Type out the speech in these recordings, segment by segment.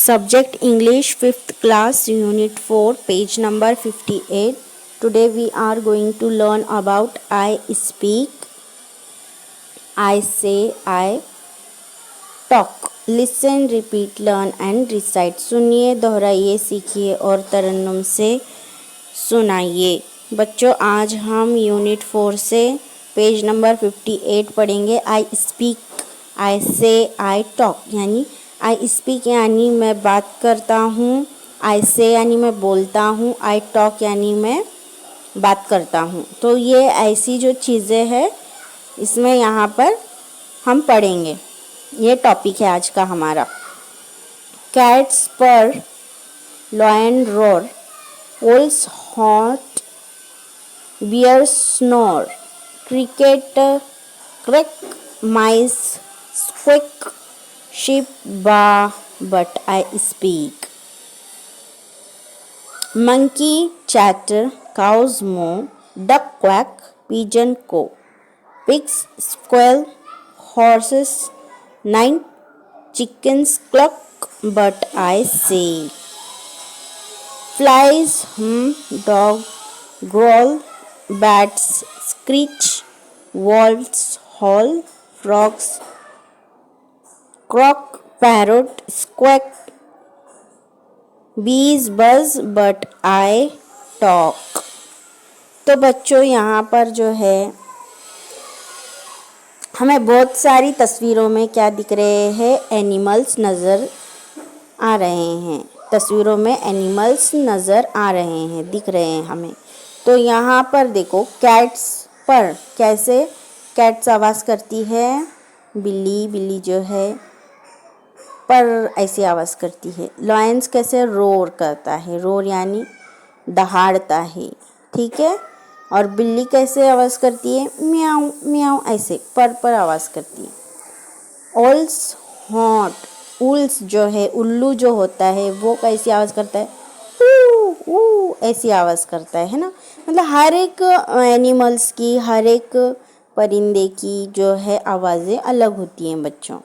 Subject English 5th class Unit 4 page number 58. Today we are going to learn about I speak, I say, I talk. Listen, repeat, learn and recite. सुनिए, दोहराइए, सीखिए और तरन्नुम से सुनाइए। बच्चों, आज हम unit 4 से पेज नंबर 58 पढ़ेंगे। आई स्पीक, आई से, आई टॉक। यानी आई स्पीक यानी मैं बात करता हूँ, आई से यानी मैं बोलता हूँ, आई टॉक यानी मैं बात करता हूँ। तो ये ऐसी जो चीज़ें हैं इसमें यहाँ पर हम पढ़ेंगे। ये टॉपिक है आज का हमारा। कैट्स पर, lion roar, wolves haunt, bears snore, cricket quack, mice squeak, sheep baa, but I speak. Monkey chatter, cows moo, duck quack, pigeon coo, pigs squeal, horses neigh, chickens cluck, but I say. Flies hum, dog growl, bats screech, wolves howl, frogs croak, parrot squawk, bees buzz, but I talk. तो बच्चों यहाँ पर जो है हमें बहुत सारी तस्वीरों में क्या दिख रहे हैं, एनिमल्स नज़र आ रहे हैं। तस्वीरों में एनिमल्स नज़र आ रहे हैं, दिख रहे हैं हमें। तो यहाँ पर देखो, कैट्स पर कैसे कैट्स आवाज़ करती है, बिल्ली जो है पर ऐसी आवाज़ करती है। लॉयंस कैसे रोर करता है, रोर यानी दहाड़ता है, ठीक है। और बिल्ली कैसे आवाज़ करती है, म्याऊं म्याऊं, ऐसे पर आवाज़ करती है। ओल्स हॉट, उल्स जो है, उल्लू जो होता है वो कैसी आवाज़ करता है, ऊ ऐसी आवाज़ करता है ना। मतलब हर एक एनिमल्स की, हर एक परिंदे की जो है आवाज़ें अलग होती हैं बच्चों।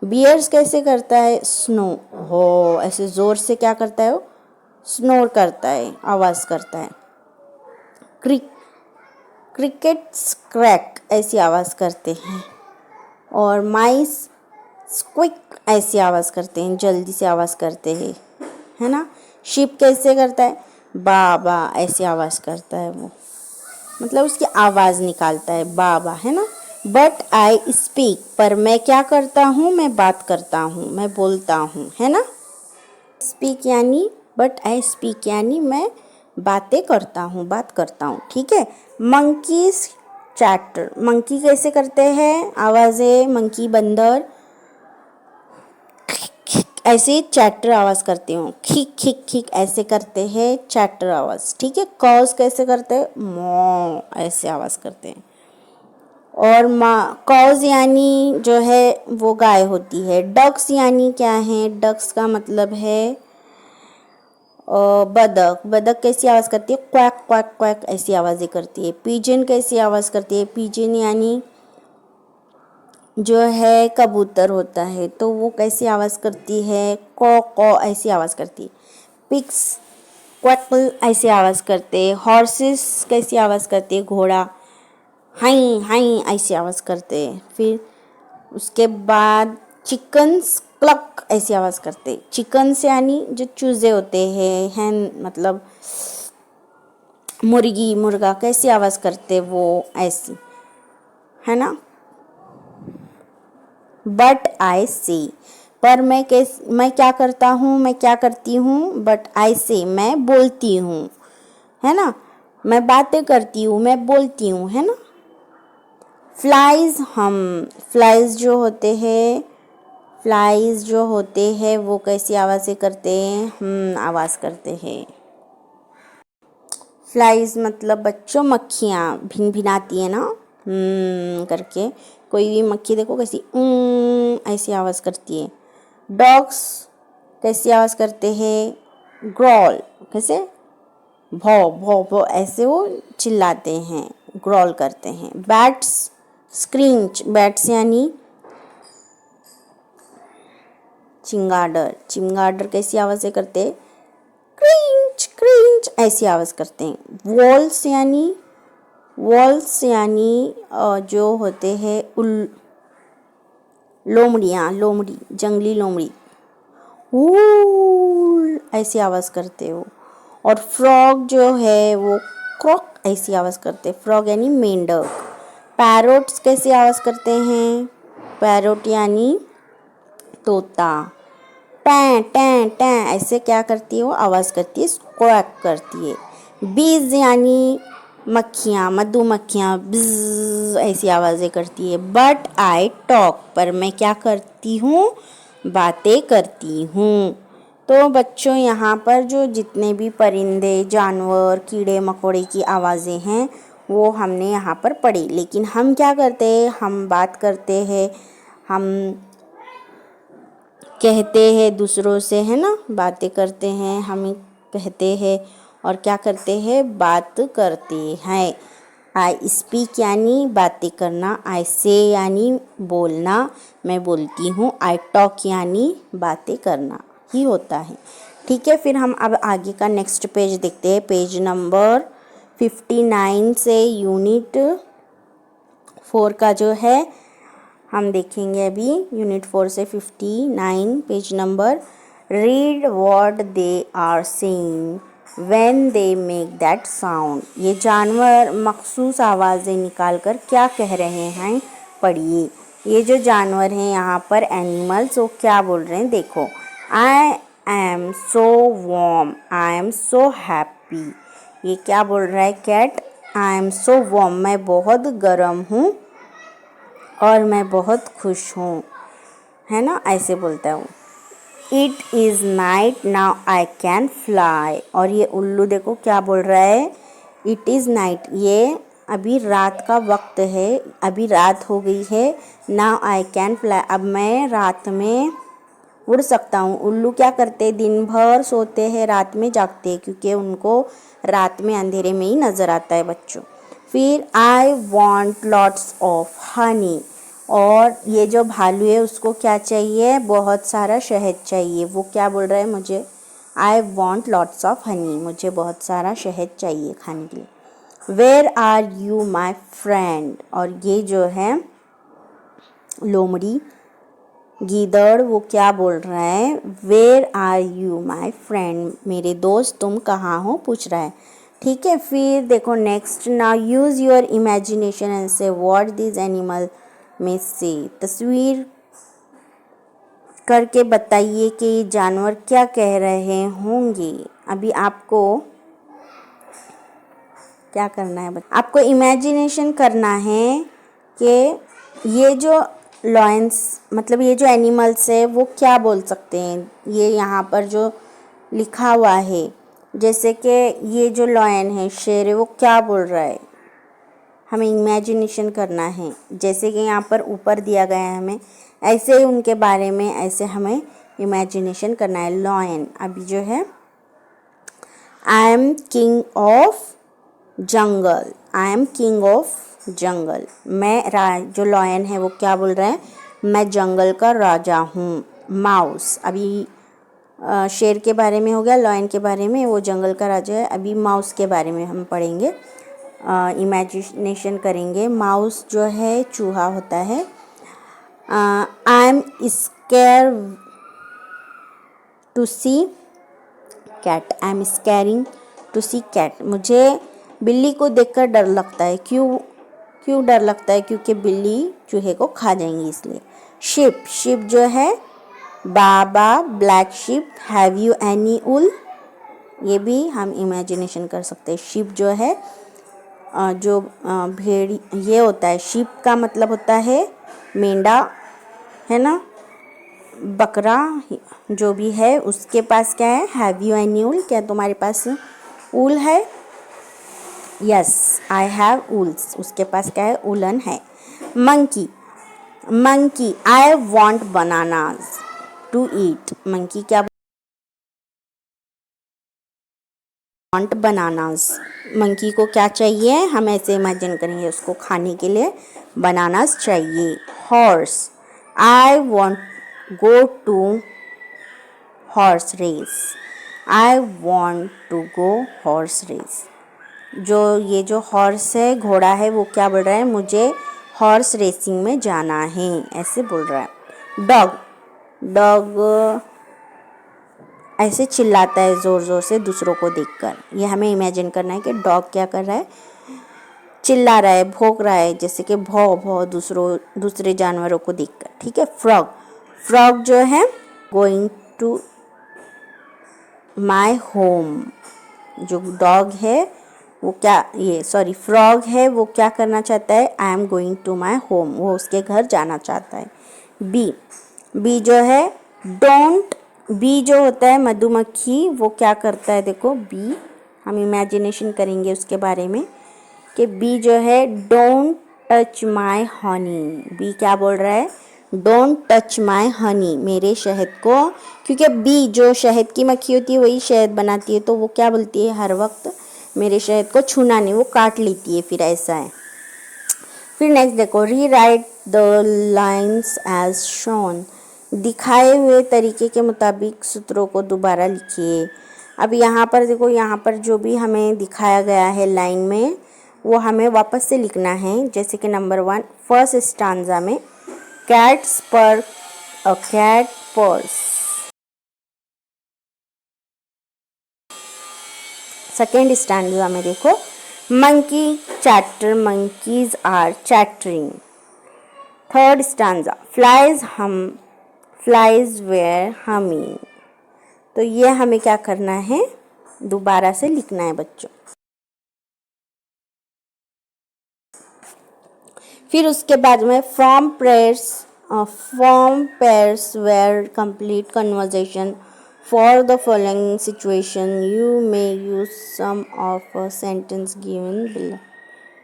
बियर्स कैसे करता है, स्नो हो, ऐसे ज़ोर से क्या करता है वो, स्नोर करता है, आवाज़ करता है। क्रिकेट्स क्रैक, ऐसी आवाज़ करते हैं। और माइस स्क्विक, ऐसी आवाज़ करते हैं, जल्दी से आवाज़ करते हैं, है ना। शीप कैसे करता है, बा ऐसी आवाज़ करता है वो, मतलब उसकी आवाज़ निकालता है, बा, है ना। बट आई स्पीक, पर मैं क्या करता हूँ, मैं बात करता हूँ, मैं बोलता हूँ, है ना। स्पीक यानी, बट आई स्पीक यानी मैं बातें करता हूँ, बात करता हूँ, ठीक है। मंकीज चैटर, मंकी कैसे करते हैं आवाज़ें, मंकी बंदर ऐसे चैटर आवाज़ करते हो, खिक खिक खिक ऐसे करते हैं, चैटर आवाज़, ठीक है। कॉज कैसे करते हैं, मॉ ऐसे आवाज़ करते हैं। और कॉज यानी जो है वो गाय होती है। डक्स यानी क्या है, डक्स का मतलब है बदक कैसी आवाज़ करती है, क्वैक क्वैक क्वैक ऐसी आवाज़ें करती है। पिजन कैसी आवाज़ करती है, पिजन यानी जो है कबूतर होता है, तो वो कैसी आवाज़ करती है, कॉ ऐसी आवाज़ करती है। पिग्स क्वैकल ऐसी आवाज़ करते हैं। हॉर्सेस कैसी आवाज़ करती है, घोड़ा हाई हाई ऐसी आवाज़ करते हैं। फिर उसके बाद चिकन्स क्लक ऐसी आवाज़ करते हैं। चिकन्स यानी जो चूज़े होते हैं, हैन मतलब मुर्गी मुर्गा कैसी आवाज़ करते वो ऐसी, है ना। बट आई से, पर मैं क्या करता हूँ, मैं क्या करती हूँ, बट आई से मैं बोलती हूँ, है ना। मैं बातें करती हूँ, मैं बोलती हूँ, है ना। फ्लाइज हम, फ्लाइज जो होते हैं वो कैसी आवाज़ें करते हैं, आवाज़ करते हैं। फ्लाइज मतलब बच्चों मक्खियाँ भिनाती है ना, करके। कोई भी मक्खी देखो कैसी ऐसी आवाज़ करती है। डॉग्स कैसी आवाज़ करते हैं, ग्रॉल, कैसे भौ भौ भौ ऐसे वो चिल्लाते हैं, ग्रॉल करते हैं। बैट्स स्क्रीच, बैट्स यानी चिंगाडर, चिंगाडर कैसी आवाज़ से करते हैं? क्रिंच क्रिंच ऐसी आवाज़ करते हैं। वॉल्स यानी जो होते हैं लोमड़ियाँ, लोमड़ी, जंगली लोमड़ी, वूल ऐसी आवाज़ करते हो। और फ्रॉग जो है वो क्रॉक ऐसी आवाज़ करते हैं। फ्रॉग यानी मेंढक। पैरोट्स कैसी आवाज़ करते हैं? पैरोट यानी तोता, टैं टैं टैं ऐसे क्या करती है वो आवाज़ करती है, स्क्वैक करती है। बीज यानी मक्खियाँ, मधुमक्खियाँ बिज़ ऐसी आवाज़ें करती है। बट आई टॉक, पर मैं क्या करती हूँ? बातें करती हूँ। तो बच्चों यहाँ पर जो जितने भी परिंदे, जानवर, कीड़े मकोड़े की आवाज़ें हैं वो हमने यहाँ पर पढ़ी। लेकिन हम क्या करते हैं? हम बात करते हैं, हम कहते हैं दूसरों से, है ना, बातें करते हैं, हम कहते हैं और क्या करते हैं? बात करते हैं। आई स्पीक यानी बातें करना, आई से यानी बोलना, मैं बोलती हूँ, आई टॉक यानी बातें करना ही होता है। ठीक है, फिर हम अब आगे का नेक्स्ट पेज देखते हैं। पेज नंबर 59 से यूनिट 4 का जो है हम देखेंगे अभी। यूनिट 4 से 59 page number. Read what they are saying when they make that sound. ये जानवर मखसूस आवाज़ें निकाल कर क्या कह रहे हैं, पढ़िए। ये जो जानवर हैं यहाँ पर एनिमल्स, वो क्या बोल रहे हैं देखो। I am so warm, I am so happy. ये क्या बोल रहा है cat? I am so warm, मैं बहुत गर्म हूँ और मैं बहुत खुश हूँ, है ना, ऐसे बोलता हूँ। It is night now I can fly. और ये उल्लू देखो क्या बोल रहा है? इट इज़ नाइट, ये अभी रात का वक्त है, अभी रात हो गई है। नाउ आई कैन फ्लाई, अब मैं रात में उड़ सकता हूँ। उल्लू क्या करते? दिन भर सोते हैं, रात में जागते हैं, क्योंकि उनको रात में अंधेरे में ही नज़र आता है बच्चों। फिर आई वॉन्ट लॉट्स ऑफ हनी। और ये जो भालू है उसको क्या चाहिए? बहुत सारा शहद चाहिए। वो क्या बोल रहा है? मुझे I want lots of honey, मुझे बहुत सारा शहद चाहिए खाने के लिए। Where are you my friend. और ये जो है लोमड़ी, गीदड़, वो क्या बोल रहा है? Where are you my friend, मेरे दोस्त तुम कहाँ हो, पूछ रहा है। ठीक है, फिर देखो next. Now use your imagination and से व्हाट दिस एनिमल में से। तस्वीर करके बताइए कि ये जानवर क्या कह रहे होंगे। अभी आपको क्या करना है? आपको इमेजिनेशन करना है कि ये जो लॉयंस, मतलब ये जो एनिमल्स है वो क्या बोल सकते हैं। ये यहाँ पर जो लिखा हुआ है, जैसे कि ये जो लॉयन है, शेर है, वो क्या बोल रहा है, हमें इमेजिनेशन करना है। जैसे कि यहाँ पर ऊपर दिया गया है, हमें ऐसे ही उनके बारे में ऐसे हमें इमेजिनेशन करना है। लॉयन अभी जो है, I am king of jungle, I am king of jungle. मैं जो लॉयन है वो क्या बोल रहा है? मैं जंगल का राजा हूँ। माउस, अभी शेर के बारे में हो गया, लॉयन के बारे में, वो जंगल का राजा है। अभी माउस के बारे में हम पढ़ेंगे, इमेजिनेशन करेंगे। माउस जो है चूहा होता है। I am scare to see cat, I am scaring to see cat. मुझे बिल्ली को देखकर डर लगता है। क्यों डर लगता है? क्योंकि बिल्ली चूहे को खा जाएंगी, इसलिए। शिप, शिप जो है baa baa, black sheep, have you any wool. ये भी हम इमेजिनेशन कर सकते हैं। शिप जो है जो भेड़ ये होता है। शिप का मतलब होता है मेंढा, है ना, बकरा, जो भी है उसके पास क्या है? हैव यू एनी उल, क्या तुम्हारे पास ऊल है? यस, आई हैव ऊल्स, उसके पास क्या है? उलन है। Monkey, monkey, I want bananas to eat. Monkey क्या वॉन्ट? बनानाज। मंकी को क्या चाहिए? हम ऐसे इमेजिन करेंगे, उसको खाने के लिए बनानाज चाहिए। Horse, I want go to horse race. I want to go horse race. जो हॉर्स है, घोड़ा है, वो क्या बोल रहा है, मुझे हॉर्स रेसिंग में जाना है, ऐसे बोल रहा है। डॉग ऐसे चिल्लाता है ज़ोर ज़ोर से दूसरों को देखकर। ये हमें इमेजिन करना है कि डॉग क्या कर रहा है, चिल्ला रहा है, भौंक रहा है, जैसे कि भौ भौ दूसरे जानवरों को देखकर, ठीक है। फ्रॉग जो है, गोइंग टू माई होम। जो डॉग है वो क्या, फ्रॉग है, वो क्या करना चाहता है, I am going to my home, वो उसके घर जाना चाहता है। बी जो है डोंट, बी जो होता है मधुमक्खी, वो क्या करता है, देखो बी, हम इमेजिनेशन करेंगे उसके बारे में कि बी जो है don't touch my honey. Bee क्या बोल रहा है, डोंट टच माई हनी, मेरे शहद को, क्योंकि बी जो शहद की मक्खी होती है वही शहद बनाती है, तो वो क्या बोलती है हर वक्त, मेरे शहद को छूना नहीं, वो काट लेती है, फिर ऐसा है। फिर नेक्स्ट देखो, rewrite the lines as shown. दिखाए हुए तरीके के मुताबिक सूत्रों को दोबारा लिखिए। अब यहाँ पर देखो, यहाँ पर जो भी हमें दिखाया गया है लाइन में, वो हमें वापस से लिखना है। जैसे कि नंबर 1 फर्स्ट स्टांजा में cats purr a cat purrs. Second stanza में देखो monkey chatter, monkeys are chattering. Third stanza flies were humming. तो ये हमें क्या करना है, दोबारा से लिखना है बच्चों। फिर उसके बाद में from pairs where complete conversation for the following situation you may use some of a sentence given below.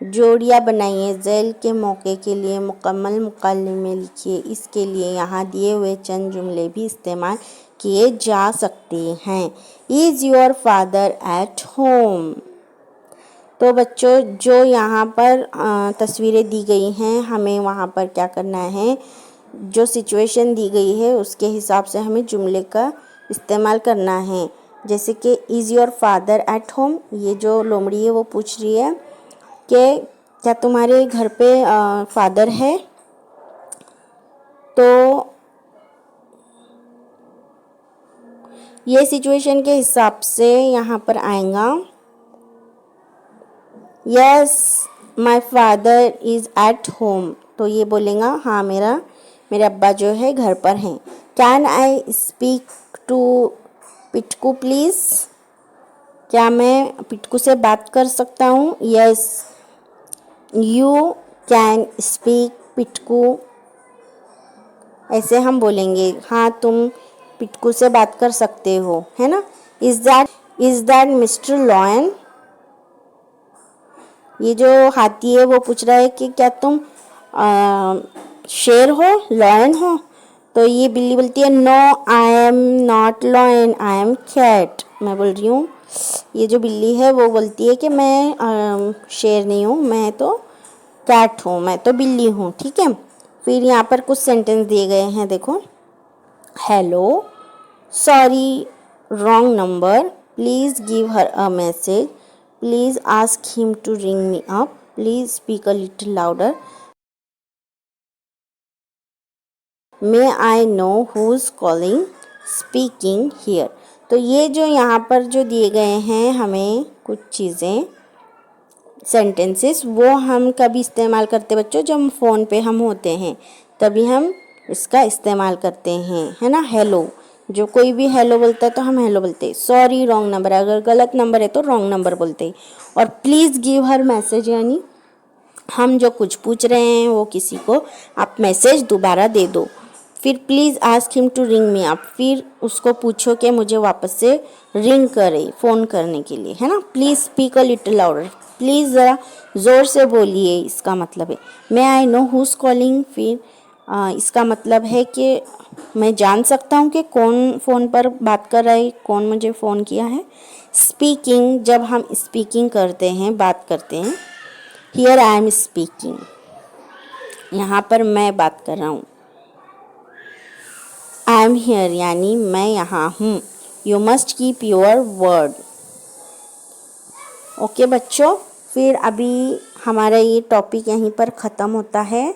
जोड़ियाँ बनाइए, ज़ैल के मौके के लिए मुकम्मल मुकालमे लिखिए। इसके लिए यहाँ दिए हुए चंद जुमले भी इस्तेमाल किए जा सकते हैं। Is your father at home. तो बच्चों, जो यहाँ पर तस्वीरें दी गई हैं, हमें वहाँ पर क्या करना है, जो सिचुएशन दी गई है उसके हिसाब से हमें जुमले का इस्तेमाल करना है। जैसे कि is your father at home, ये जो लोमड़ी है वो पूछ रही है कि क्या तुम्हारे घर पे फादर है, तो ये सिचुएशन के हिसाब से यहाँ पर आएगा yes my father is at home. तो ये बोलेगा हाँ, मेरे अब्बा जो है घर पर हैं। Can I speak to Pitku please. क्या मैं पिटकू से बात कर सकता हूँ। Yes you can speak Pitku, ऐसे हम बोलेंगे हाँ, तुम पिटकू से बात कर सकते हो, है ना। Is that mister lion. ये जो हाथी है वो पूछ रहा है कि क्या तुम शेर हो, लॉयन हो। तो ये बिल्ली बोलती है no I am not lion, I am cat. मैं बोल रही हूँ, ये जो बिल्ली है वो बोलती है कि मैं शेर नहीं हूँ, मैं तो कैट हूँ, मैं तो बिल्ली हूँ, ठीक है। फिर यहाँ पर कुछ सेंटेंस दिए गए हैं, देखो hello, sorry wrong number, please give her a message, please ask him to ring me up, please speak a little louder, may I know who is calling speaking here. तो ये जो यहाँ पर जो दिए गए हैं हमें कुछ चीज़ें, सेंटेंसेस, वो हम कभी इस्तेमाल करते बच्चों जब फ़ोन पे हम होते हैं, तभी हम इसका इस्तेमाल करते हैं, है ना। हेलो, जो कोई भी हेलो बोलता है तो हम हेलो बोलते हैं। सॉरी रॉन्ग नंबर, अगर गलत नंबर है तो रॉन्ग नंबर बोलते हैं। और प्लीज़ गिव हर मैसेज, यानी हम जो कुछ पूछ रहे हैं वो किसी को आप मैसेज दोबारा दे दो। फिर please ask him to ring me up, फिर उसको पूछो कि मुझे वापस से रिंग करे, फ़ोन करने के लिए, है ना। Please speak a little louder, please ज़रा ज़ोर से बोलिए, इसका मतलब है। मे आई नो हुज़ कॉलिंग, फिर इसका मतलब है कि मैं जान सकता हूँ कि कौन फ़ोन पर बात कर रहा है, कौन मुझे फ़ोन किया है। स्पीकिंग, जब हम स्पीकिंग करते हैं, बात करते हैं, हियर आई एम स्पीकिंग, यहाँ पर मैं बात कर रहा हूँ। आई एम हियर यानी मैं यहाँ हूँ। You must keep your word. Okay बच्चों, फिर अभी हमारा ये टॉपिक यहीं पर ख़त्म होता है।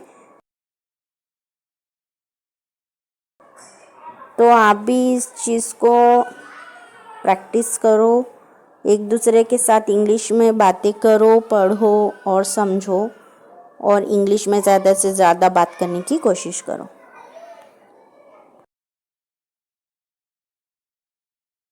तो आप भी इस चीज़ को प्रैक्टिस करो, एक दूसरे के साथ इंग्लिश में बातें करो, पढ़ो और समझो, और इंग्लिश में ज़्यादा से ज़्यादा बात करने की कोशिश करो।